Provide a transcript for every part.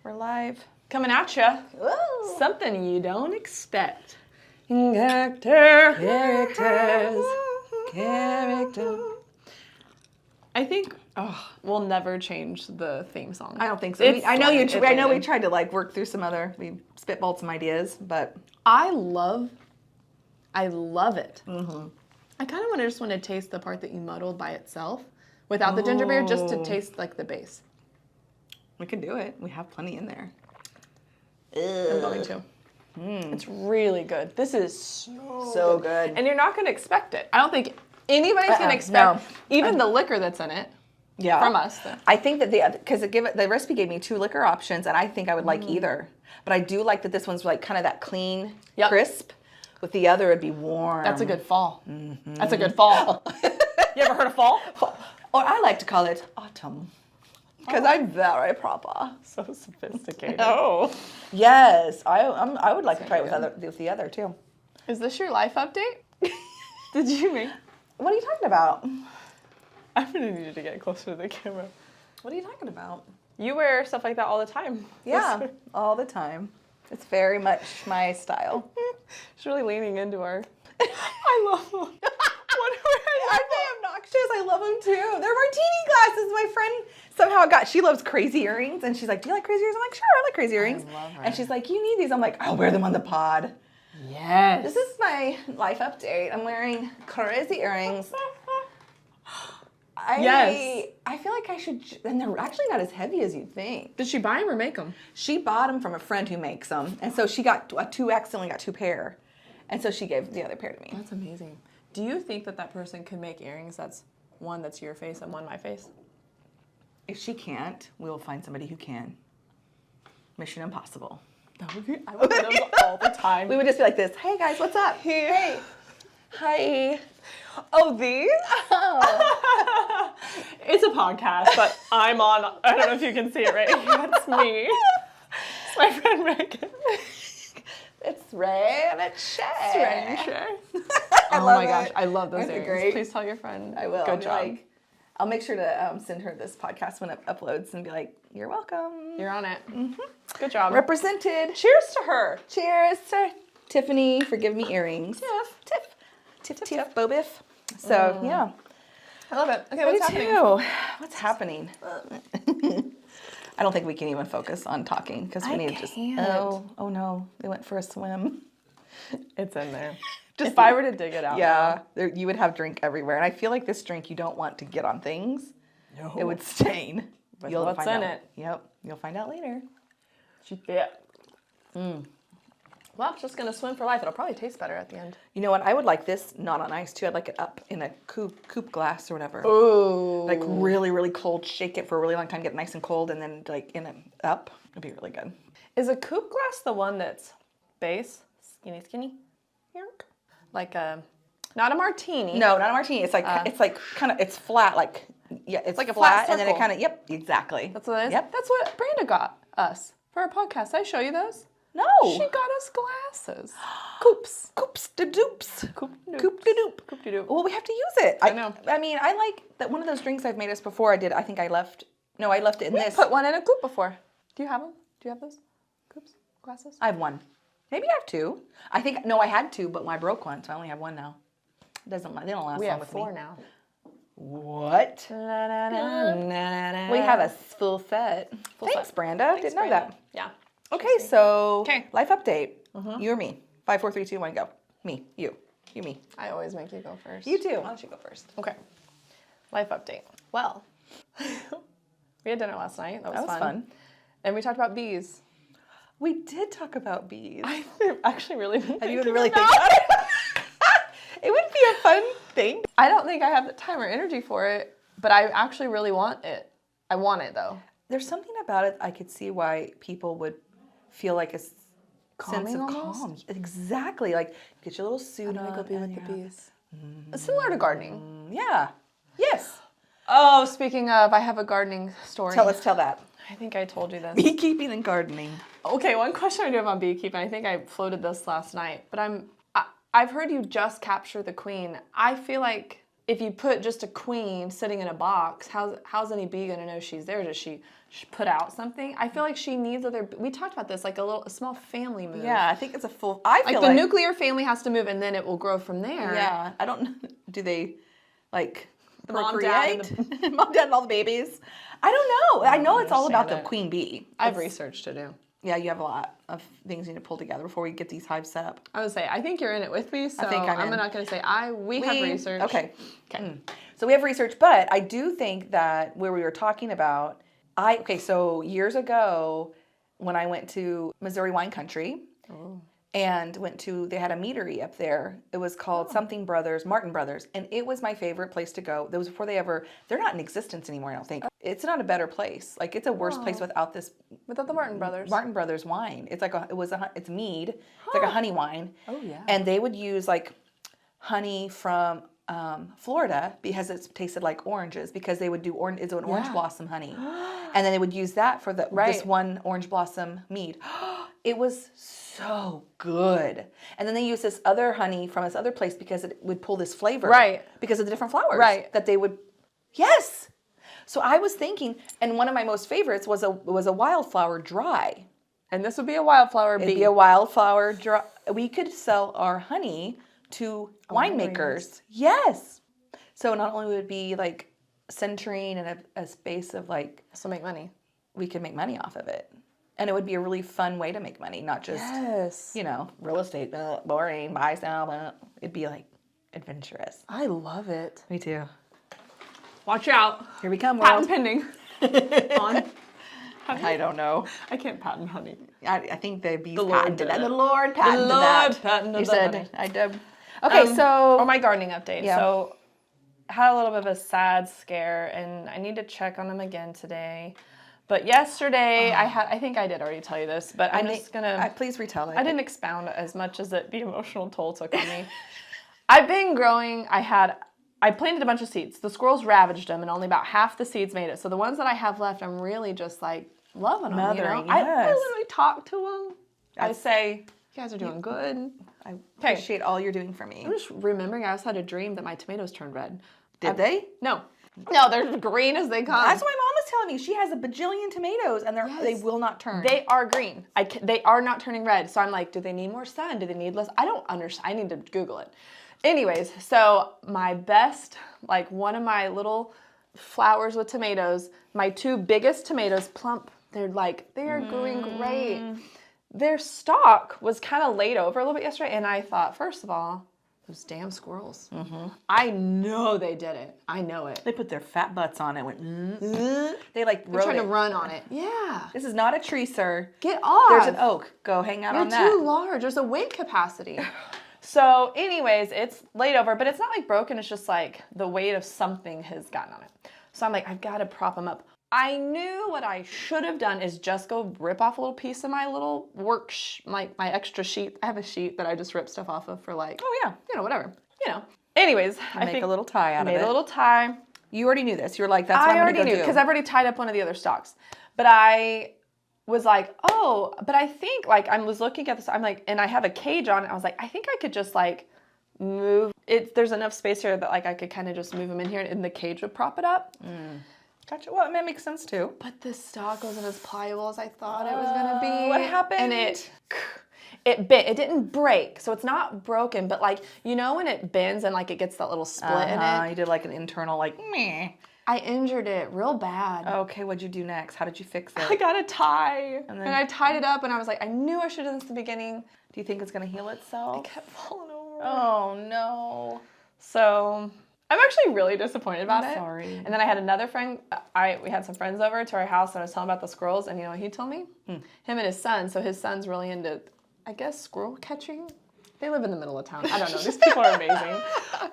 We're live. Coming at ya. Ooh. Something you don't expect. Characters. I think we'll never change the theme song. I don't think so. I know we tried to like work through we spitballed some ideas, but I love it. Mm-hmm. I kind of just want to taste the part that you muddled by itself without the ginger beer, just to taste like the base. We can do it. We have plenty in there. I'm going to. It's really good. This is so good. And you're not going to expect it. I don't think anybody's going to expect even the liquor that's in it. Yeah. From us. I think that the recipe gave me 2 liquor options, and I think I would like either. But I do like that this one's like kind of that clean, crisp. With the other, it'd be warm. That's a good fall. Mm-hmm. That's a good fall. You ever heard of fall? Or I like to call it autumn. Because I'm very proper. So sophisticated. Oh. Yes. I would like to try it with the other, too. Is this your life update? Did you make... What are you talking about? I'm going to need you to get closer to the camera. What are you talking about? You wear stuff like that all the time. Yeah, all the time. It's very much my style. She's really leaning into her. I love them. Aren't they obnoxious? I love them too. They're martini glasses. My friend somehow she loves crazy earrings, and she's like, "Do you like crazy earrings?" I'm like, "Sure, I like crazy earrings." I love her. And she's like, "You need these." I'm like, "I'll wear them on the pod." Yes. This is my life update. I'm wearing crazy earrings. Yes. I feel like I should, and they're actually not as heavy as you'd think. Did she buy them or make them? She bought them from a friend who makes them, and so she got a 2X, only got 2 pair, and so she gave the other pair to me. That's amazing. Do you think that person could make earrings that's one that's your face and one my face? If she can't, we will find somebody who can. Mission impossible. That would be, I would do those all the time. We would just be like this, "Hey guys, what's up?" Hey. Hi. Oh, these? Oh. It's a podcast, but I'm on, I don't know if you can see it right here. That's me. It's my friend Megan. It's Ray and it's Shay. It's Ray and Shay. I oh love my gosh, I love those Aren't they earrings. great? Please tell your friend. I will. Good job. I'll make sure to send her this podcast when it uploads and be like, "You're welcome. You're on it. Mm-hmm. Good job. Represented." Cheers to her. Cheers to Tiffany for giving me earrings. Tiff, Bobiff. So, yeah. I love it. Okay, what's happening? What's happening? I don't think we can even focus on talking because we need to just. Oh no, they went for a swim. It's in there. Just if I were to dig it out. Yeah, you would have drink everywhere, and I feel like this drink you don't want to get on things. No. It would stain. You'll what's in it? Yep, you'll find out later. Yeah. Well, it's just gonna swim for life. It'll probably taste better at the end. You know what? I would like this not on ice too. I'd like it up in a coupe glass or whatever. Ooh. Like really, really cold. Shake it for a really long time. Get it nice and cold, and then like in it up. It'd be really good. Is a coupe glass the one that's base skinny? Like not a martini. No, not a martini. It's like it's flat. Like it's like a flat, flat and then it circle. kind of exactly. That's what it is. Yep. That's what Branda got us for our podcast. Did I show you those? No. She got us glasses. Coupes de dupes. Coupe de dupe. Well, we have to use it. I know. I mean, I like that one of those drinks I've made us before. I think I left it in this. Put one in a coupe before. Do you have them? Do you have those coupes glasses? I have one. Maybe I have 2. I had 2, but I broke one, so I only have 1 now. They don't last we long have with 4 me. now. What? We have a full set. Thanks, Branda. Didn't know that. Yeah. Okay, so life update. You or me? 5, 4, 3, 2, 1, go. Me, you, me. I always make you go first. You too. Why don't you go first? Okay. Life update. Well, we had dinner last night. That was fun. And we talked about bees. We did talk about bees. I've actually really been Have you been really thinking about it? It would be a fun thing. I don't think I have the time or energy for it, but I actually really want it. I want it though. There's something about it I could see why people would feel like a Calming sense of almost? calm. Exactly. Like get your little suit I'm on. gonna go be with and the you're bees. Similar to gardening. Yeah. Yes. Oh, speaking of, I have a gardening story. Let's tell that. I think I told you this. Beekeeping and gardening. Okay, one question I do have on beekeeping. I think I floated this last night, but I've heard you just capture the queen. I feel like if you put just a queen sitting in a box, how's any bee gonna know she's there? Does she put out something? I feel like she needs other. We talked about this, like a small family move. Yeah, I think it's a full. I feel like the nuclear family has to move, and then it will grow from there. Yeah, I don't. Do they like the procreate? Mom, dad, and all the babies. I don't know. I know it's all about the queen bee. I have research to do. Yeah, you have a lot of things you need to pull together before we get these hives set up. I would say, I think you're in it with me, so I think I'm not going to say we have research. Okay. So we have research, but I do think that where we were talking about, so years ago when I went to Missouri wine country and they had a meadery up there. It was called something Brothers, Martin Brothers, and it was my favorite place to go. That was before they're not in existence anymore, I don't think. It's not a better place. Like, it's a worse place without the Martin Brothers. Martin Brothers wine. It's like it's mead. It's like a honey wine. Oh yeah. And they would use like honey from Florida because it tasted like oranges, because they would do orange blossom honey, and then they would use that for this one orange blossom mead. It was so good. And then they used this other honey from this other place because it would pull this flavor, because of the different flowers that they would. Yes. So I was thinking, and one of my most favorites was a wildflower dry. And this would be a wildflower bee. It'd be a wildflower dry. We could sell our honey to winemakers. Yes. So not only would it be like centering in a space of like... So make money. We could make money off of it. And it would be a really fun way to make money, not just, real estate, boring, buy, sell. It'd be like adventurous. I love it. Me too. Watch out. Here we come, world. Patent pending. On. I don't know. I can't patent honey. I think the bees patented that. The Lord patented that. The Lord patented you that. said, I did. Okay, so... Or my gardening update. Yeah. So, had a little bit of a sad scare, and I need to check on them again today. But yesterday, I think I did already tell you this, but I'm just going to... Please retell it. I didn't expound as much as the emotional toll took on me. I've been growing. I planted a bunch of seeds. The squirrels ravaged them, and only about half the seeds made it. So the ones that I have left, I'm really just like loving them. Mothering, I yes. literally talk to them. I say, you guys are doing good. I appreciate all you're doing for me. I'm just remembering I also had a dream that my tomatoes turned red. Did they? No, they're green as they come. That's what my mom was telling me. She has a bajillion tomatoes, and they will not turn. They are green. They are not turning red. So I'm like, do they need more sun? Do they need less? I don't understand. I need to Google it. Anyways, so my best, like one of my little flowers with tomatoes, my two biggest tomatoes, plump, they are doing great. Their stalk was kind of laid over a little bit yesterday, and I thought, first of all, those damn squirrels. Mm-hmm. I know they did it. I know it. They put their fat butts on it. They They're trying to run on it. Yeah. This is not a tree, sir. Get off. There's an oak. Go hang out on that. You're too large. There's a weight capacity. So anyways, it's laid over, but it's not like broken. It's just like the weight of something has gotten on it. So I'm like, I've got to prop them up. I knew what I should have done is just go rip off a little piece of my little my extra sheet. I have a sheet that I just rip stuff off of for like, whatever. Anyways, I make a little tie out of it. Made a little tie. You already knew this. You were like, that's what I'm going to go do. I already knew because I've already tied up one of the other stalks. But I was like, but I think like I was looking at this. I'm like, and I have a cage on. I was like, I think I could just like move it. There's enough space here that like I could kind of just move them in here, and the cage would prop it up. Gotcha. Well, that makes sense too. But the stalk wasn't as pliable as I thought it was gonna be. What happened? And it bit. It didn't break, so it's not broken. But like when it bends and like it gets that little split in it. You did like an internal like meh. I injured it real bad. Okay, what'd you do next? How did you fix it? I got a tie. And I tied it up, and I was like, I knew I should have done this at the beginning. Do you think it's going to heal itself? It kept falling over. Oh, no. So I'm actually really disappointed about it. Sorry. And then I had another friend. We had some friends over to our house, and I was telling about the squirrels, and you know what he told me? Him and his son. So his son's really into, I guess, squirrel catching. They live in the middle of town. I don't know. These people are amazing.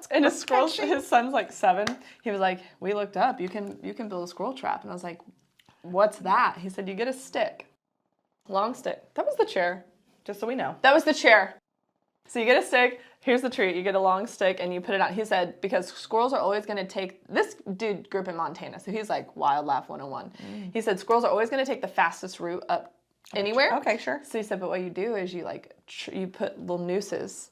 And his son's like 7. He was like, we looked up. You can build a squirrel trap. And I was like, what's that? He said, you get a stick. Long stick. That was the chair. Just so we know. That was the chair. So you get a stick. Here's the treat. You get a long stick and you put it on. He said, because squirrels are always going to take, this dude grew up in Montana. So he's like Wildlife 101. He said, squirrels are always going to take the fastest route up anywhere. Okay, sure. So he said, but what you do is you like you put little nooses,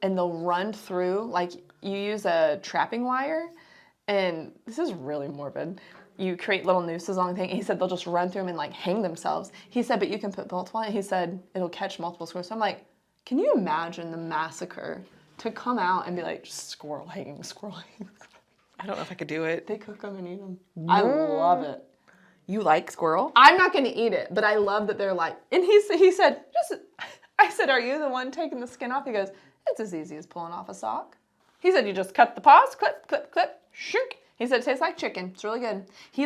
and they'll run through. Like you use a trapping wire, and this is really morbid. You create little nooses on the thing. He said they'll just run through them and like hang themselves. He said, but you can put multiple on it. He said it'll catch multiple squirrels. So I'm like, can you imagine the massacre to come out and be like, squirrel hanging, squirrel hanging? I don't know if I could do it. They cook them and eat them. I love it. You like squirrel? I'm not going to eat it, but I love that they're like, and he said, I said, are you the one taking the skin off? He goes, it's as easy as pulling off a sock. He said, you just cut the paws, clip, clip, clip, shink. He said, it tastes like chicken. It's really good. He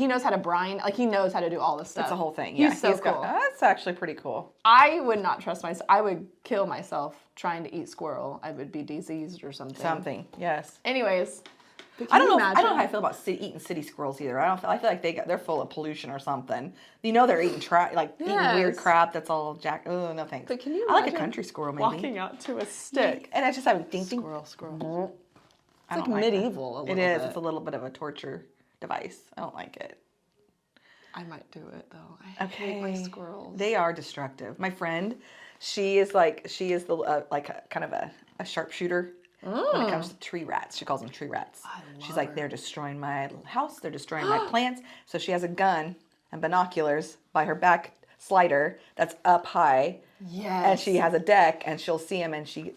knows how to brine. Like, he knows how to do all this stuff. It's a whole thing. Yeah, He's so cool. That's actually pretty cool. I would not trust myself. I would kill myself trying to eat squirrel. I would be diseased or something. Something, yes. Anyways. I don't know how I feel about eating city squirrels either. I feel like they're full of pollution or something. You know they're eating eating weird crap that's all jacked. Oh, no thanks. But can you I like a country squirrel maybe. Walking out to a stick. And I just have ding. Squirrel. It's like medieval a little bit. It is. It's a little bit of a torture device. I don't like it. I might do it though. I hate my squirrels. They are destructive. My friend, she is the kind of a sharpshooter when it comes to tree rats. She calls them tree rats. She's like, they're destroying my house. They're destroying my plants. So she has a gun and binoculars by her back slider that's up high. Yes. And she has a deck, and she'll see them, and she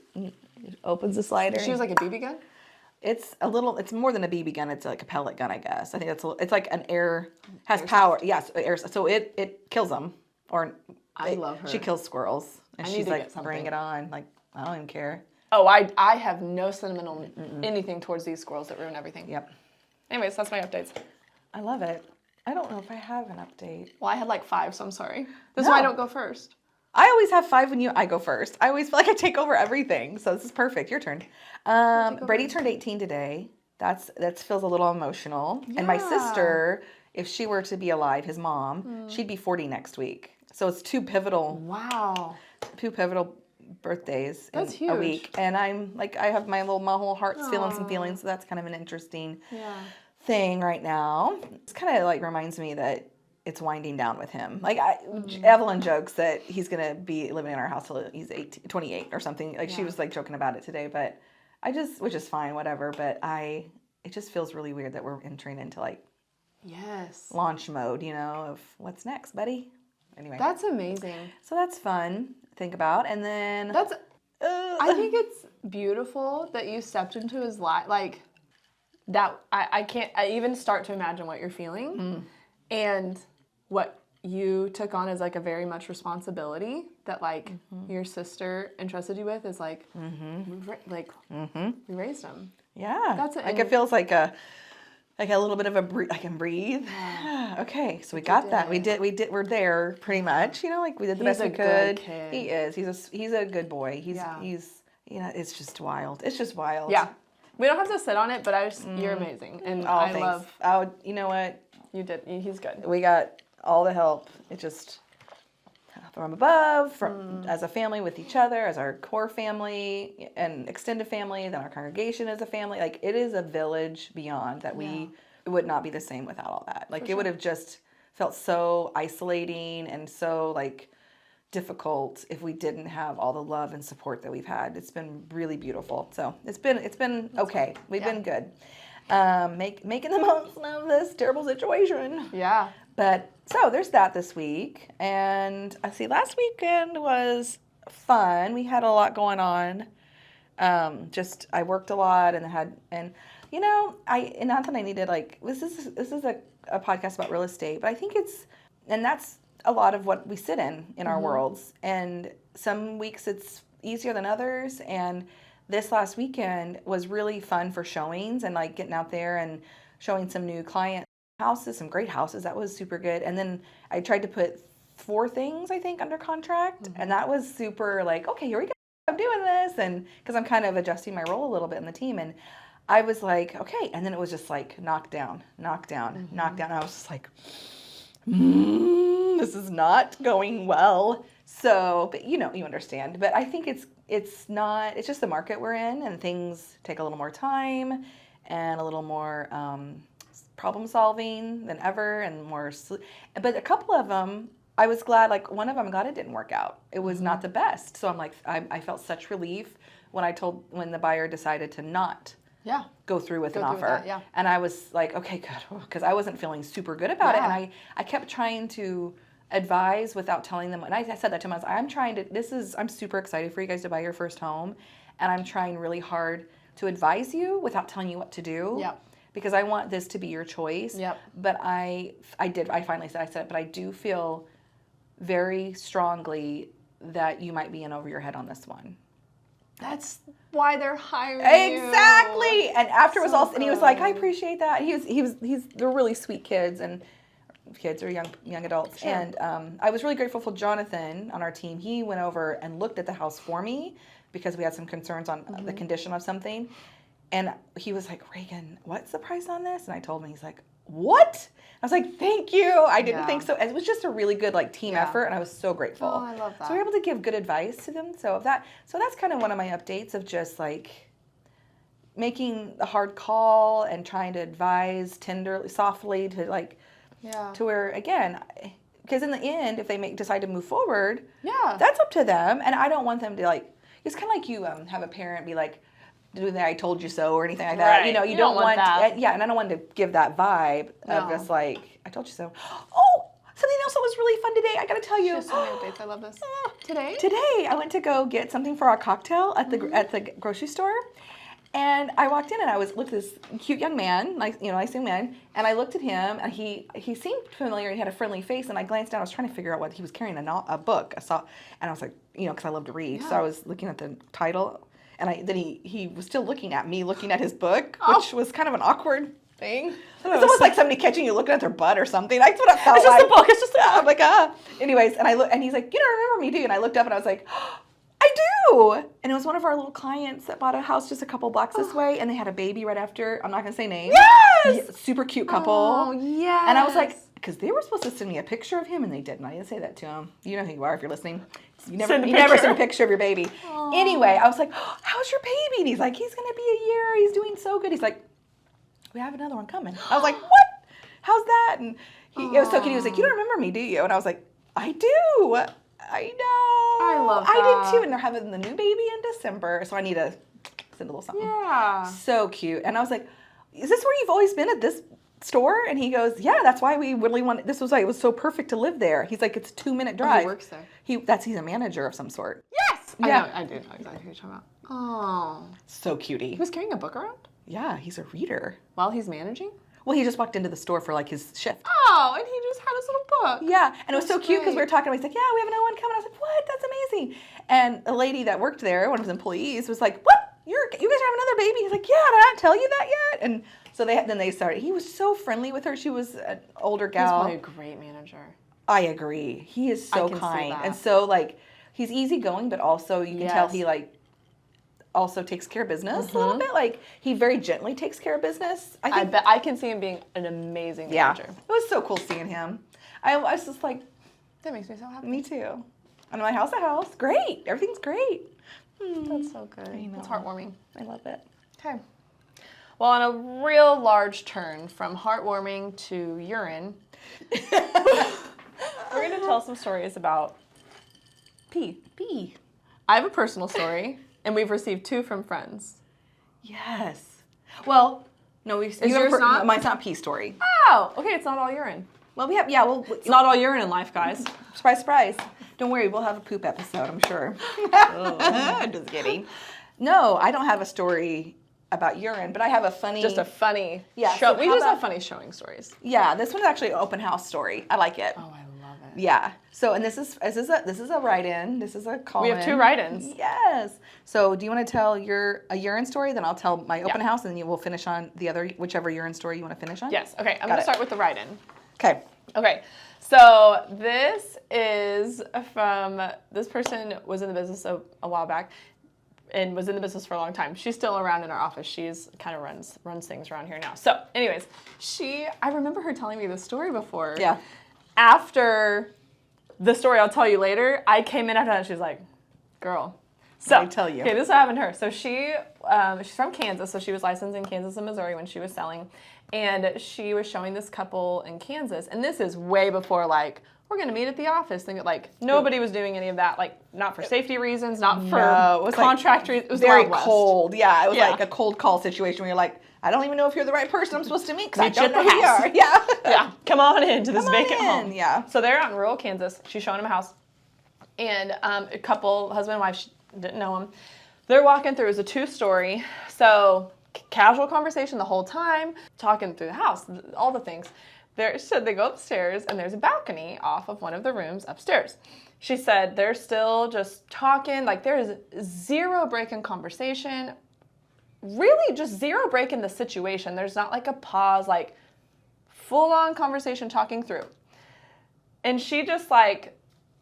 opens the slider. She was like a BB gun? It's more than a BB gun. It's like a pellet gun, I guess. I think it's like an has power. Yes, air. So it kills them. I love her. She kills squirrels, and she's like, bring it on. Like, I don't even care. Oh, I have no sentimental anything towards these squirrels that ruin everything. Yep. Anyways, that's my updates. I love it. I don't know if I have an update. Well, I had like 5, so I'm sorry. This is why I don't go first. I always have 5 when I go first. I always feel like I take over everything. So this is perfect. Your turn. Brady turned 18 today. That feels a little emotional. Yeah. And my sister, if she were to be alive, his mom, she'd be 40 next week. So it's 2 pivotal. Wow. 2 pivotal birthdays in a week. And I'm like, I have my whole heart's feeling some feelings. So that's kind of an interesting thing right now. It's kind of like reminds me that it's winding down with him. Like Evelyn jokes that he's gonna be living in our house till he's 28 or something. Like she was like joking about it today, but which is fine, whatever. But it just feels really weird that we're entering into like launch mode, of what's next, buddy. Anyway, that's amazing. So that's fun to think about, and then I think it's beautiful that you stepped into his life like that. I can't even start to imagine what you're feeling. And what you took on as like a very much responsibility that like your sister entrusted you with is like, we raised him. Yeah. That's it. Like it feels like a little bit of I can breathe. Yeah. Okay. So we got that. We did. We're there pretty much, like we did the best we could. Good kid. He is. He's a good boy. He's it's just wild. It's just wild. Yeah. We don't have to sit on it, but you're amazing. And I love. Oh, you know what? You did. He's good. We got all the help. It just from above, as a family with each other, as our core family and extended family, then our congregation as a family. Like it is a village beyond that it would not be the same without all that. Like it would have just felt so isolating and so like difficult if we didn't have all the love and support that we've had. It's been really beautiful. So it's been okay. We've been good. Making the most of this terrible situation. Yeah. But so there's that this week. And I see last weekend was fun. We had a lot going on. I worked a lot and not that I needed this is a podcast about real estate, but I think that's a lot of what we sit in our worlds. And some weeks it's easier than others. And this last weekend was really fun for showings and like getting out there and showing some new client houses, some great houses. That was super good. And then I tried to put 4 things, I think, under contract. And that was super like, okay, here we go. I'm doing this. And because I'm kind of adjusting my role a little bit in the team. And I was like, okay. And then it was just like knock down. And I was just like, this is not going well. So, but you understand. But I think it's just the market we're in, and things take a little more time and a little more problem solving than ever, and more. But a couple of them, I was glad. Like one of them, I'm glad it didn't work out. It was not the best. So I'm like, I felt such relief when the buyer decided to not go through with an offer. And I was like, okay, good, because I wasn't feeling super good about it. And I kept trying to advise without telling them. And I said that to them. I'm super excited for you guys to buy your first home. And I'm trying really hard to advise you without telling you what to do. Because I want this to be your choice. But I finally said, but I do feel very strongly that you might be in over your head on this one. That's why they're hiring Exactly. you. And after it was all, and he was like, I appreciate that. They're really sweet kids, and kids are young adults. Sure. And I was really grateful for Jonathan on our team. He went over and looked at the house for me because we had some concerns on the condition of something. And he was like, Reagan, what's the price on this? And I told him, he's like, what? I was like, thank you. I didn't think so. It was just a really good team effort, and I was so grateful. Oh, I love that. So we were able to give good advice to them. So that's kind of one of my updates of just making the hard call and trying to advise tenderly, softly to to where, again, because in the end, if they decide to move forward, that's up to them. And I don't want them to it's kind of like you have a parent be like, do that I told you so or anything like that. Right. You don't want that. And I don't want to give that vibe of just I told you so. Oh, something else that was really fun today. I got to tell you. She has so many updates. I love this. Today I went to go get something for our cocktail at the grocery store. And I walked in and I looked at this cute young man, nice young man, and I looked at him and he seemed familiar. He had a friendly face, and I glanced down. I was trying to figure out what he was carrying, a book. I saw, and I was like, because I love to read, so I was looking at the title. And then he was still looking at me, looking at his book, which was kind of an awkward thing. It's almost like somebody catching you looking at their butt or something. That's what it felt like. It's just a book. It's just a book. I'm like, Anyways, and he's like, you don't remember me, do you? And I looked up and I was like, I do. And it was one of our little clients that bought a house just a couple blocks this way, and they had a baby right after. I'm not going to say names. Yes! Super cute couple. Oh, yes. And I was like, because they were supposed to send me a picture of him, and they didn't. I didn't say that to him. You know who you are if you're listening. You never send a picture of your baby. Aww. Anyway, I was like, how's your baby? And he's like, he's going to be a year. He's doing so good. He's like, we have another one coming. I was like, what? How's that? And it was so cute. He was like, you don't remember me, do you? And I was like, I do. I know. I love that. I did too. And they're having the new baby in December. So I need to send a little something. Yeah. So cute. And I was like, is this where you've always been at this store? And he goes, yeah, that's why we really wanted, this was it was so perfect to live there. He's like, it's a 2-minute drive. He works there. He's a manager of some sort. Yes! Yeah. I do know exactly who you're talking about. Oh. So cutie. He was carrying a book around? Yeah, he's a reader. While he's managing? Well, he just walked into the store for his shift. Oh, and he just had his little book. Yeah, and it was so cute because we were talking about, he's like, yeah, we have another one coming. I was like, what? That's amazing. And a lady that worked there, one of his employees, was like, what? You guys have another baby? He's like, yeah, did I not tell you that yet? And so they started. He was so friendly with her. She was an older gal. He's probably a great manager. I agree. He is so kind. And so he's easygoing, but also you can tell he also takes care of business a little bit. He very gently takes care of business. I bet I can see him being an amazing manager. It was so cool seeing him. I was just like, that makes me so happy. Me too. And my house, great. Everything's great. That's so good. It's heartwarming. I love it. Okay. Well, on a real large turn from heartwarming to urine, we're going to tell some stories about pee. I have a personal story, and we've received 2 from friends. Yes. Well, no, Is yours not? Mine's not pee story. Oh, okay. It's not all urine. Well, it's not all urine in life, guys. Surprise, surprise. Don't worry, we'll have a poop episode, I'm sure. Just kidding. No, I don't have a story about urine, but I have a funny... Just a funny... Yeah. So we just have funny showing stories. Yeah, this one's actually an open house story. I like it. Oh, I love it. Yeah. So, and this is a write-in. This is a call-in. We have 2 write-ins. Yes. So, do you want to tell a urine story? Then I'll tell my open house, and then we'll finish on the other, whichever urine story you want to finish on? Yes. Okay, I'm going to start with the write-in. Okay. Okay. So this is from, this person was in the business a while back and was in the business for a long time. She's still around in our office. She's kind of runs things around here now. So anyways, I remember her telling me this story before. Yeah. After the story I'll tell you later, I came in after that and she's like, girl. So, let me tell you. Okay, this happened to her. So she's from Kansas, so she was licensed in Kansas and Missouri when she was selling. And she was showing this couple in Kansas, and this is way before we're going to meet at the office. And like, nobody was doing any of that. Like, not for safety reasons, not for it was contract reasons. It was very Wild West. cold. Yeah, it was like a cold call situation where you're like, I don't even know if you're the right person I'm supposed to meet because I don't know who you are. Yeah. Yeah. Come on into this vacant home. Yeah. So they're out in rural Kansas. She's showing him a house. And a couple, husband and wife, she didn't know him. They're walking through. It was a 2-story. So casual conversation the whole time, talking through the house, all the things. So they go upstairs, and there's a balcony off of one of the rooms upstairs. She said they're still just talking. Like, there is zero break in conversation. Really just zero break in the situation. There's not like a pause, like full-on conversation talking through. And she just like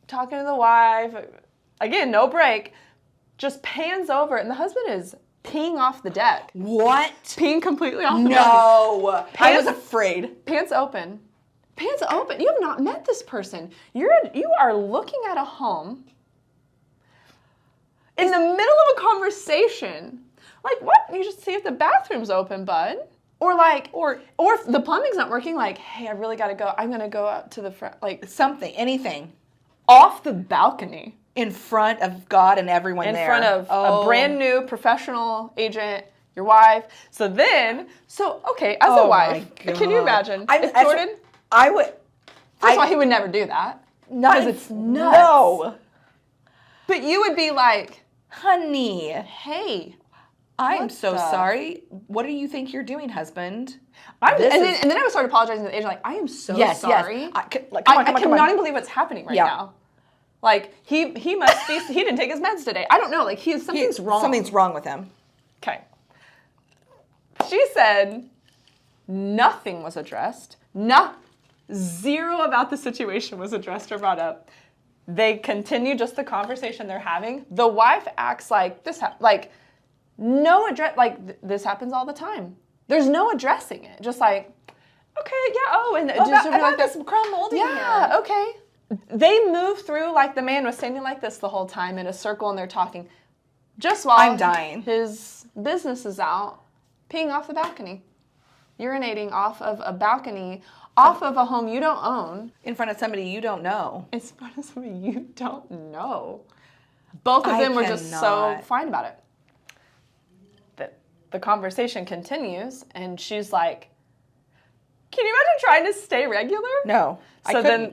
talking to the wife, again, no break, just pans over, and the husband is peeing off the deck. What? Peeing completely off the deck. No. I was afraid. Pants open. Pants open. You have not met this person. You are looking at a home in the middle of a conversation. Like, what? You just see if the bathroom's open, bud. Or like, or if the plumbing's not working, like, hey, I really gotta go. I'm gonna go out to the front, like Something, anything. Off the balcony. In front of God and everyone In there. front of a brand new professional agent, your wife. Okay, as a wife, can you imagine? If Jordan, I would. First of all, he would never do that. Because it's nuts. No. But you would be like, honey, hey, I am so sorry. What do you think you're doing, husband? And then I would start apologizing to the agent, like, I am so sorry. Yes. I cannot even believe what's happening right now. Like, he must be, he didn't take his meds today. I don't know, like, something's wrong. Something's wrong with him. Okay. She said nothing was addressed. Zero about the situation was addressed or brought up. They continue just the conversation they're having. The wife acts like this, no address, like this happens all the time. There's no addressing it. Just like, okay, and just I got this crumb molding here. Yeah, okay. They move through like the man was standing like this the whole time in a circle, and they're talking. Just while I'm dying. His business is out, peeing off the balcony, urinating off of a balcony, off of a home you don't own. In front of somebody you don't know. In front of somebody you don't know. Both of them were just so fine about it. The conversation continues, and she's like, can you imagine trying to stay regular? No, So then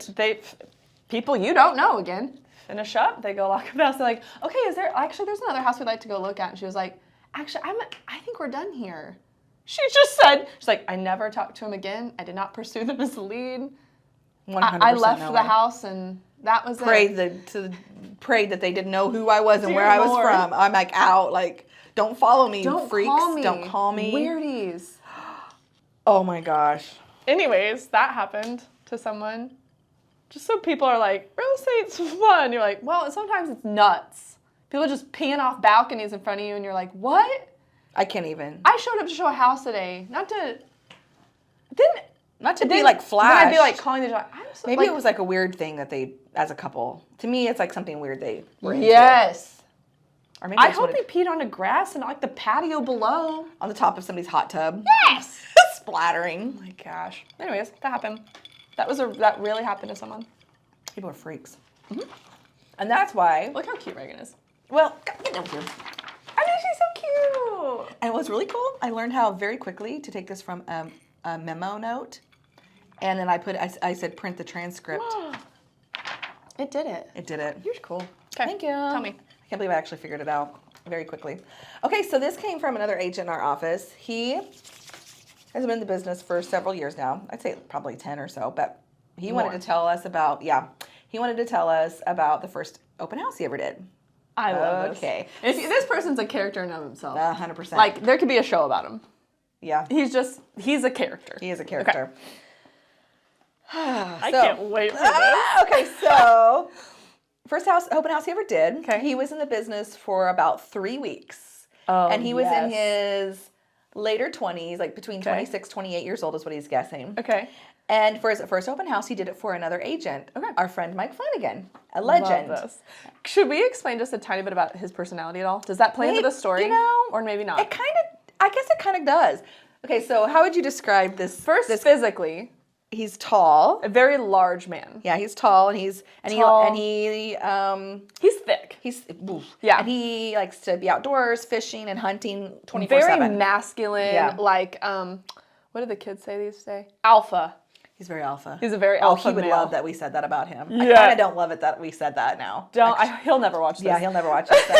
people you don't know again, finish up, they go lock up the house, they're like, okay, there's another house we'd like to go look at. And she was like, actually, I think we're done here. She just said, she's like, I never talked to him again. I did not pursue them as the lead. 100% I left the house, and that was it. Prayed that they didn't know who I was and where I was from. I'm like out, like, don't follow me, freaks. Don't call me. Weirdies. Oh my gosh. Anyways, that happened to someone. Just so people are like, real estate's fun. You're like, well, sometimes it's nuts. People just peeing off balconies in front of you, and you're like, what? I can't even. I showed up to show a house today, not to be like flash. Then I'd be like calling the job. Maybe it was like a weird thing that they, as a couple. To me, it's like something weird they were into. Yes. Or maybe I hope they peed on the grass and not like the patio below. On the top of somebody's hot tub. Yes. Splattering. Oh my gosh. Anyways, that happened. That really happened to someone. People are freaks. Mm-hmm. And that's why. Look how cute Reagan is. Well, get over here. I think she's so cute. And what's really cool, I learned how very quickly to take this from a memo note. And then I said print the transcript. It did it. It did it. You're cool. Okay. Thank you. Tell me. I can't believe I actually figured it out very quickly. Okay, so this came from another agent in our office. He has been in the business for several years now. I'd say probably 10 or so, but he wanted to tell us about, the first open house he ever did. I love this. Okay. This person's a character in and of himself. 100%. Like, there could be a show about him. Yeah. He's a character. He is a character. Okay. I can't wait for this. Okay, so first open house he ever did. Okay. He was in the business for about 3 weeks. Oh, and he was in his later 20s, like between 26, 28 years old is what he's guessing. Okay. And for his first open house, he did it for another agent. Okay. Our friend Mike Flanagan, a legend. Love this. Should we explain just a tiny bit about his personality at all? Does that play into the story? You know, or maybe not? I guess it kind of does. Okay, so how would you describe this? Physically. He's tall. A very large man. Yeah, he's tall, and He's thick. Yeah. And he likes to be outdoors, fishing and hunting 24/7. Very masculine. Yeah. Like, what do the kids say these days? Alpha. He's very alpha. He's a very alpha he would male. love that we said that about him. Yeah. I kind of don't love it that we said that now. He'll never watch this. Yeah, he'll never watch this.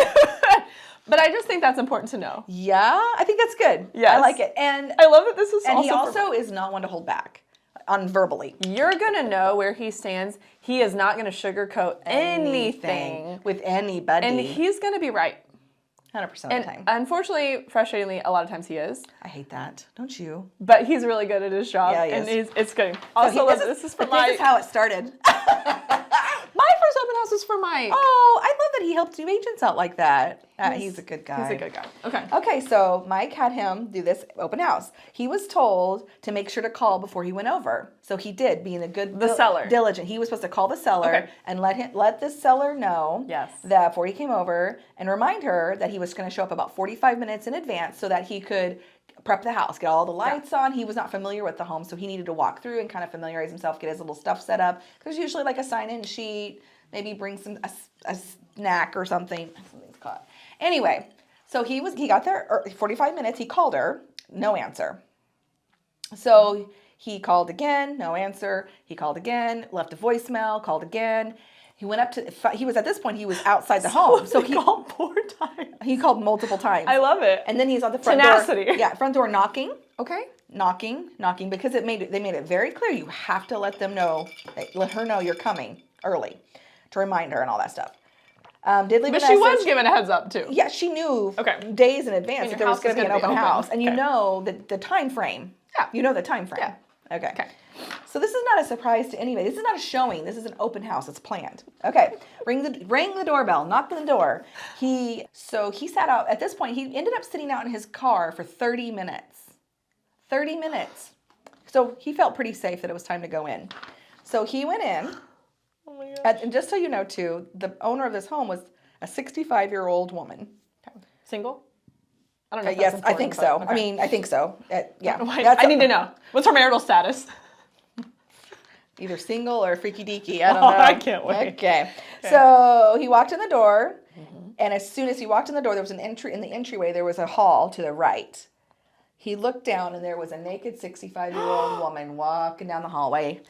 But I just think that's important to know. Yeah, I think that's good. Yes. I like it. And I love that this is he also is not one to hold back on verbally. You're going to know where he stands. He is not going to sugarcoat anything with anybody. And he's going to be right. 100% of the time. Unfortunately, frustratingly, a lot of times he is. I hate that. Don't you? But he's really good at his job. Yeah, he and is. it's good. Also, this is how it started. My first open house was for Mike. Oh, I love that he helped new agents out like that. He's a good guy. He's a good guy. Okay. Okay, so Mike had him do this open house. He was told to make sure to call before he went over. So he did, being a good seller. Diligent. He was supposed to call the seller and let the seller know that before he came over and remind her that he was going to show up about 45 minutes in advance so that he could prep the house, get all the lights on. He was not familiar with the home, so he needed to walk through and kind of familiarize himself, get his little stuff set up. There's usually like a sign-in sheet, maybe bring a snack or something. Something's caught. Anyway, so he got there 45 minutes. He called her, no answer. So he called again, no answer. He called again, left a voicemail, called again. He went up to, he was at this point, he was outside the home. So he called 4 times. He called multiple times. I love it. And then he's on the front Tenacity. door. Yeah, front door knocking. Okay. Knocking, because they made it very clear. You have to let her know you're coming early to remind her and all that stuff. Did leave a message. But she was given a heads up too. Yeah, she knew days in advance that there was going to be an open house. And you know the time frame. Yeah. You know the time frame. Yeah. Okay. So this is not a surprise to anybody. This is not a showing. This is an open house. It's planned. Okay. Rang the doorbell. Knocked on the door. He sat out. At this point, he ended up sitting out in his car for 30 minutes. 30 minutes. So he felt pretty safe that it was time to go in. So he went in. Oh my gosh. And just so you know, too, the owner of this home was a 65-year-old woman. Single? I don't know. Yes, I think so. Okay. I mean, I think so. Yeah. I need to know. What's her marital status? Either single or freaky deaky. I don't know. I can't wait. Okay. So he walked in the door, and as soon as he walked in the door, there was an entry. In the entryway, there was a hall to the right. He looked down, and there was a naked 65-year-old woman walking down the hallway.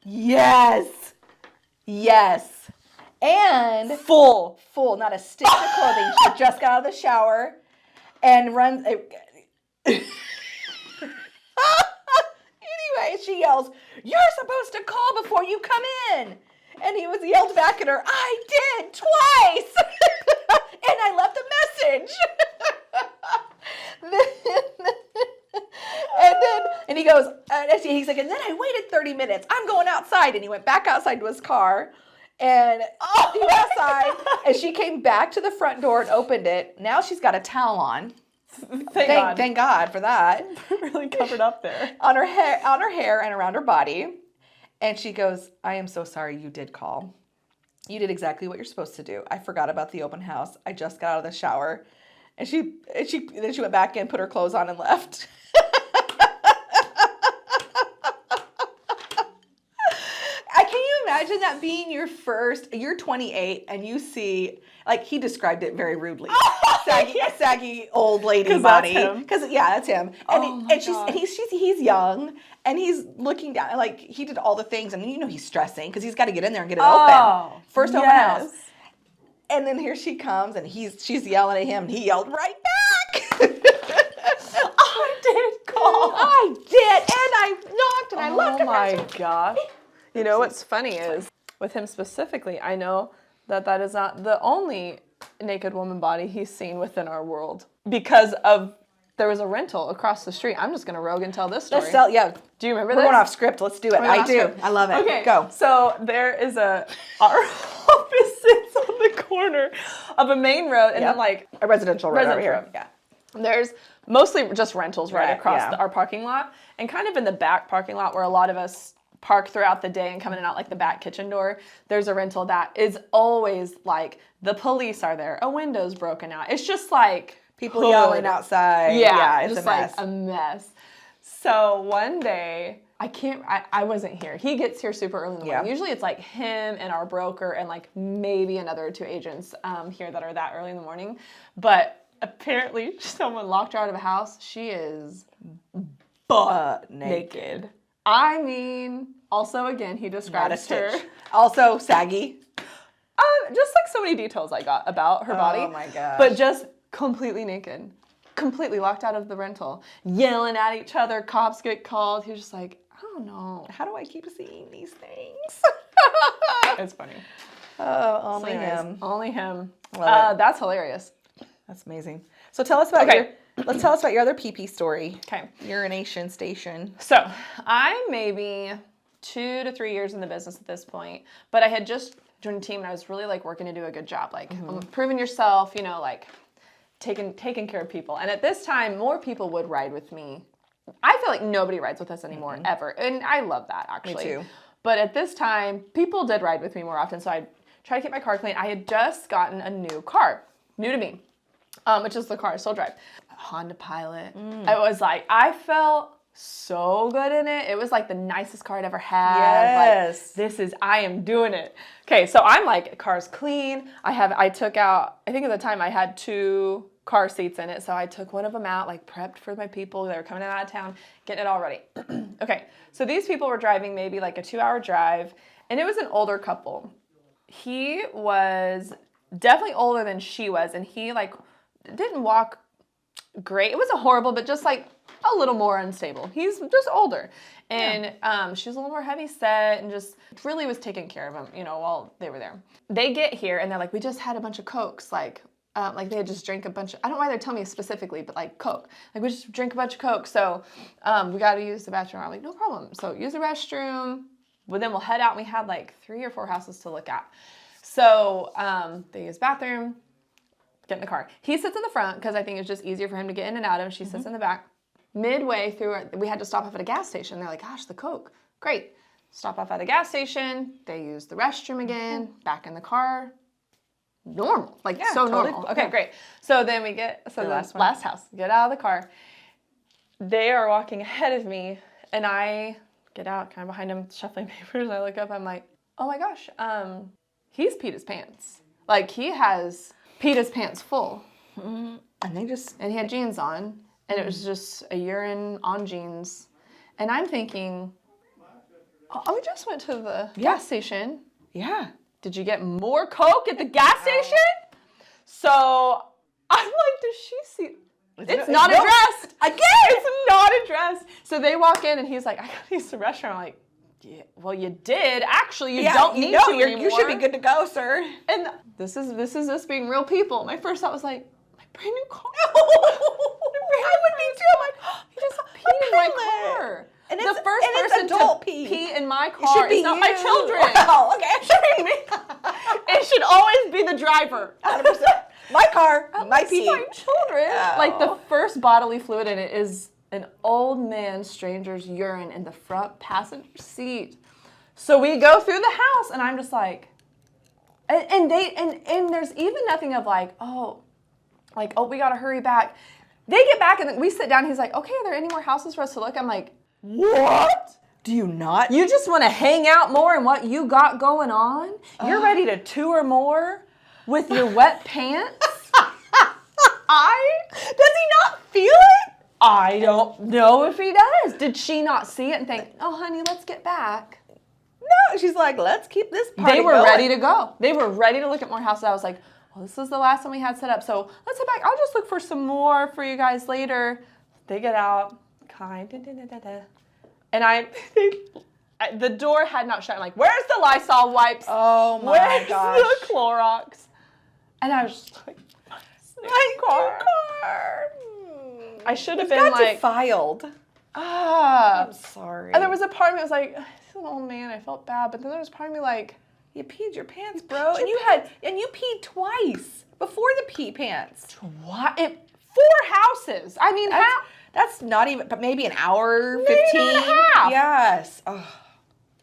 Yes. And full, not a stitch of clothing. She just got out of the shower and runs. Anyway, she yells, "You're supposed to call before you come in." And he was yelled back at her, "I did twice." And I left a message. And he goes, he's like, and then I waited 30 minutes. I'm going outside. And he went back outside to his car. And he went outside. And she came back to the front door and opened it. Now she's got a towel on. Thank God for that. Really covered up there. On her hair and around her body. And she goes, "I am so sorry you did call. You did exactly what you're supposed to do. I forgot about the open house. I just got out of the shower." And then she went back in, put her clothes on, and left. Can you imagine that being your first? You're 28 and you see, like, he described it very rudely. Saggy old lady body. Because that's him. And he's young and he's looking down, like, he did all the things, and he's stressing because he's got to get in there and get it open. First open house. And then here she comes, and she's yelling at him, and he yelled right back. I did call. I did, and I knocked, and I left. Oh my gosh. You know what's funny is, with him specifically, I know that is not the only naked woman body he's seen within our world. Because there was a rental across the street. I'm just going to rogue and tell this story. Do you remember this? We're going off script. Let's do it. I do. Script. I love it. Okay. Go. So there is our office sits on the corner of a main road and then like a residential road over here. Yeah. There's mostly just rentals right across our parking lot, and kind of in the back parking lot where a lot of us park throughout the day and come in and out like the back kitchen door, there's a rental that is always like the police are there, a window's broken out. It's just like people yelling outside. Yeah, it's just a mess. Like a mess. So one day I wasn't here. He gets here super early in the morning. Yeah. Usually it's like him and our broker and like maybe another 2 agents here that are that early in the morning. But apparently someone locked her out of a house. She is butt naked. I mean, also again, he describes her. Also saggy. Just like so many details I got about her body. Oh my gosh. But just completely naked. Completely locked out of the rental. Yelling at each other. Cops get called. He was just like, I don't know. How do I keep seeing these things? It's funny. Oh, only him. Only him. Love it. That's hilarious. That's amazing. So tell us about let's tell us about your other pee-pee story. Okay. Urination station. So I'm maybe 2 to 3 years in the business at this point, but I had just joined a team and I was really like working to do a good job, like proving yourself, you know, like taking care of people. And at this time, more people would ride with me. I feel like nobody rides with us anymore, ever. And I love that, actually. Me too. But at this time, people did ride with me more often, so I try to keep my car clean. I had just gotten a new car, new to me, which is the car I still drive. A Honda Pilot. I was like, I felt so good in it. It was like the nicest car I'd ever had. Yes. Like, I am doing it. Okay, so I'm like, car's clean. I took out, I think at the time I had 2 car seats in it, so I took one of them out, like prepped for my people. They were coming out of town, getting it all ready. Okay, so these people were driving maybe like a 2-hour drive, and it was an older couple. He was definitely older than she was, and he like didn't walk great. It wasn't horrible, but just like a little more unstable. He's just older. And she was a little more heavy set and just really was taking care of him, you know, while they were there. They get here and they're like, we just had a bunch of Cokes. Like they had just drank a bunch of, I don't know why they're telling me specifically, but like Coke. Like we just drank a bunch of Coke. So we got to use the bathroom. I'm like, no problem. So use the restroom. But then we'll head out and we had like 3 or 4 houses to look at. So they use bathroom, get in the car. He sits in the front because I think it's just easier for him to get in and out of. She sits in the back. Midway through it, we had to stop off at a gas station. They're like, gosh, the Coke. Great. Stop off at a gas station. They use the restroom again. Back in the car. Normal. Like, so totally normal. Okay, great. So then we get, the last house. Get out of the car. They are walking ahead of me, and I get out kind of behind him, shuffling papers. I look up, I'm like, oh my gosh, he's peed his pants. Like, he has peed his pants full. And he had jeans on. And it was just a urine on jeans. And I'm thinking, oh, we just went to the gas station. Yeah. Did you get more Coke at the gas station? So I'm like, does she see? It's not addressed. Again, it's not addressed. So they walk in and he's like, I gotta use the restroom. I'm like, yeah, well, you did. Actually, you don't need to anymore. You should be good to go, sir. And this is us being real people. My first thought was like, my brand new car. I would be too. I'm like, he just peed in my car. And it's, the first person to pee in my car is not my children. Oh, okay. It should be me. It should always be the driver. 100%. My car, my pee. My children. Oh. Like the first bodily fluid in it is an old man stranger's urine in the front passenger seat. So we go through the house and I'm just like, and there's even nothing of like, oh, we gotta hurry back. They get back and then we sit down. He's like, okay, are there any more houses for us to look? I'm like, what? Do you not? You just want to hang out more in what you got going on? You're ready to tour more with your wet pants? Does he not feel it? I don't know if he does. Did she not see it and think, oh, honey, let's get back? No, she's like, let's keep this party They were going. ready to go. They were ready to look at more houses. I was like, well, this is the last one we had set up, so let's head back. I'll just look for some more for you guys later. They get out, and the door had not shut. I'm like, where's the Lysol wipes? Oh my gosh. Where's the Clorox? And I was just like, my car. I should have been like defiled. I'm sorry. And there was a part of me that was like, this is an old man. I felt bad, but then there was part of me like, you peed your pants, bro. And you peed twice before the pee pants. What? 4 houses. I mean, that's not even, but maybe an hour, maybe 15. And a half. Yes. Ugh.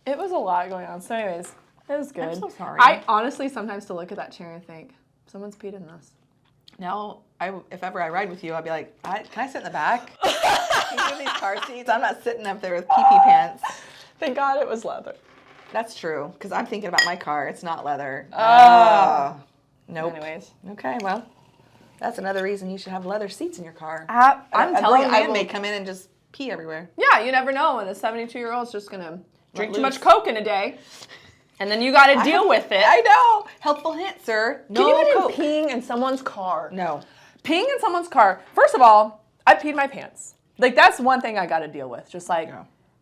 It was a lot going on. So anyways, it was good. I'm so sorry. I honestly sometimes to look at that chair and think, someone's peed in this. Now, if ever I ride with you, I'll be like, can I sit in the back? Even these car seats, I'm not sitting up there with pee-pee pants. Thank God it was leather. That's true, because I'm thinking about my car. It's not leather. Nope. Anyways. Okay, well, that's another reason you should have leather seats in your car. I'm telling you, a man may come in and just pee everywhere. Yeah, you never know when a 72-year-old's just gonna drink too much Coke in a day, and then you got to deal with it. I know. Helpful hint, sir. No Can you Coke. imagine peeing in someone's car? No. Peeing in someone's car. First of all, I peed my pants. Like, that's one thing I got to deal with. Just like,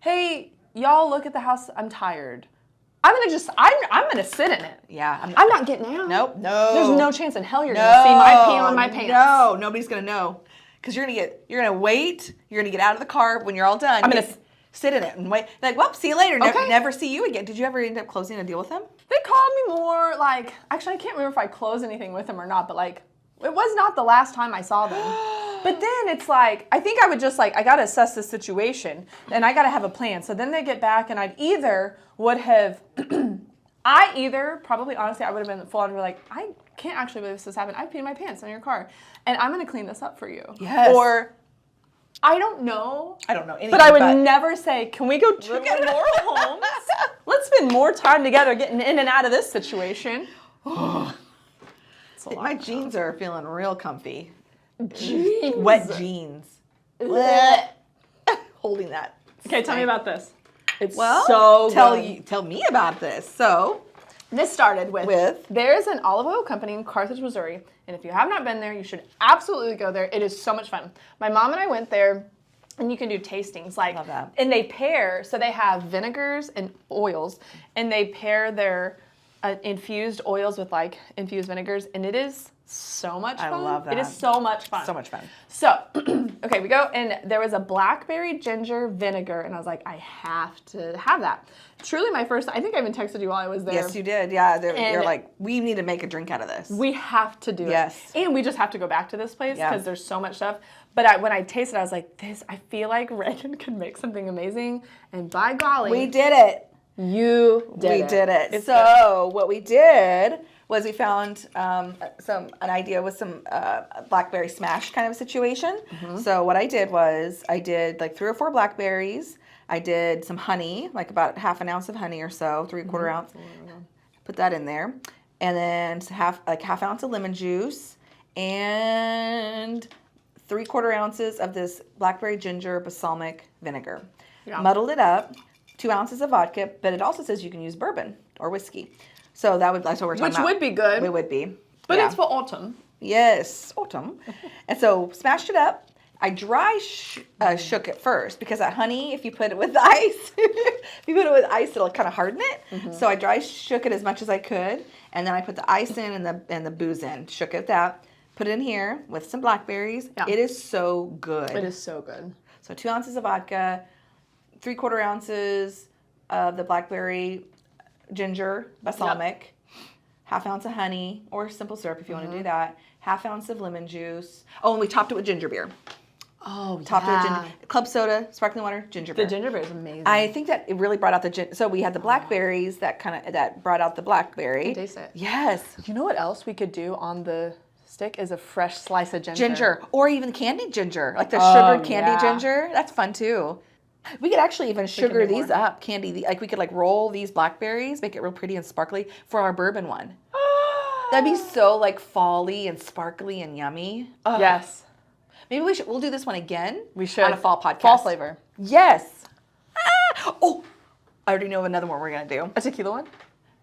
hey, y'all look at the house. I'm tired. I'm gonna sit in it. Yeah. I'm not getting out. Nope. No. There's no chance in hell you're gonna see my pee on my pants. No, nobody's gonna know. Because you're gonna wait, you're gonna get out of the car when you're all done. I'm gonna sit in it and wait. Like, well, see you later. Okay. Never see you again. Did you ever end up closing a deal with them? They called me more like, actually I can't remember if I closed anything with them or not, but like, it was not the last time I saw them. But then it's like, I think I would just like, I gotta assess the situation and I gotta have a plan. So then they get back and probably honestly, I would have been full on and be like, I can't actually believe this happened. I peed my pants in your car and I'm gonna clean this up for you. Yes. Or, I don't know. I don't know anything. But I would never say, can we go to more homes? Let's spend more time together getting in and out of this situation. My jeans are feeling real comfy. Jeans. Wet jeans. Holding that. Okay, tell me about this. It's Well, so tell me about this. So, this started with there's an olive oil company in Carthage, Missouri, and if you have not been there, you should absolutely go there. It is so much fun. My mom and I went there, and you can do tastings. Like, love that. And they pair, so they have vinegars and oils, and they pair their infused oils with like infused vinegars, and it is so much fun. I love that. It is so much fun. So much fun. So, okay, we go, and there was a blackberry ginger vinegar, and I was like, I have to have that. Truly my first, I think I even texted you while I was there. Yes, you did. Yeah, you're like, we need to make a drink out of this. We have to do it. Yes. And we just have to go back to this place because there's so much stuff. But when I tasted it, I was like, I feel like Reagan could make something amazing, and by golly. We did it. You did it. We did it. It's so what we did was we found an idea with some blackberry smash kind of situation. Mm-hmm. So what I did was I did like 3 or 4 blackberries. I did some honey, like about half an ounce of honey or so, 3/4 ounce. Put that in there, and then half ounce of lemon juice and 3/4 ounces of this blackberry ginger balsamic vinegar. Yeah. Muddled it up. 2 ounces of vodka, but it also says you can use bourbon or whiskey. So that's what we're talking about. Which would be good. It would be. But it's for autumn. Yes, autumn. And so smashed it up. I dry shook it first because that honey, if you put it with ice, it'll kind of harden it. Mm-hmm. So I dry shook it as much as I could, and then I put the ice in and the booze in. Shook it that. Put it in here with some blackberries. Yeah. It is so good. It is so good. So 2 ounces of vodka, 3/4 ounces of the blackberry ginger balsamic, half ounce of honey or simple syrup if you want to do that, half ounce of lemon juice. Oh, and we topped it with ginger beer. Oh, topped it with ginger, club soda, sparkling water, ginger beer. The ginger beer is amazing. I think that it really brought out so we had the blackberries that brought out the blackberry. Can you taste it? Yes. You know what else we could do on the stick is a fresh slice of ginger. Ginger, or even candied ginger, like the sugared candied ginger. That's fun too. We could actually even sugar these up, like we could like roll these blackberries, make it real pretty and sparkly for our bourbon one. That'd be so like fall-y and sparkly and yummy. Yes. Maybe we'll do this one again. We should. On a fall podcast. Fall flavor. Yes. Oh, I already know another one we're going to do. A tequila one?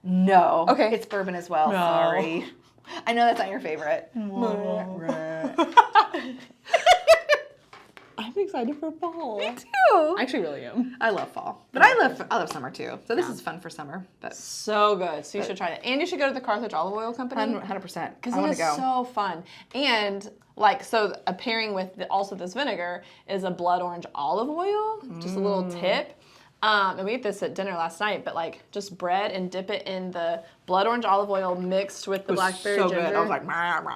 No. Okay. It's bourbon as well. No. Sorry. I know that's not your favorite. I'm excited for fall. Me too. I actually really am. I love fall, but I love summer too. So this is fun for summer. But so good. So you should try it, and you should go to the Carthage Olive Oil Company. 100%. Because it is so fun. And like so, a pairing with also this vinegar is a blood orange olive oil. Just a little tip. And we ate this at dinner last night, but like just bread and dip it in the blood orange olive oil mixed with the blackberry ginger. Good. I was like,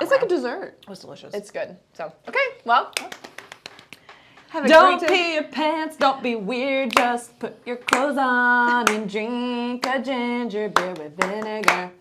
it's like a dessert. It was delicious. It's good. So okay, well. Don't pee your pants, don't be weird, just put your clothes on and drink a ginger beer with vinegar.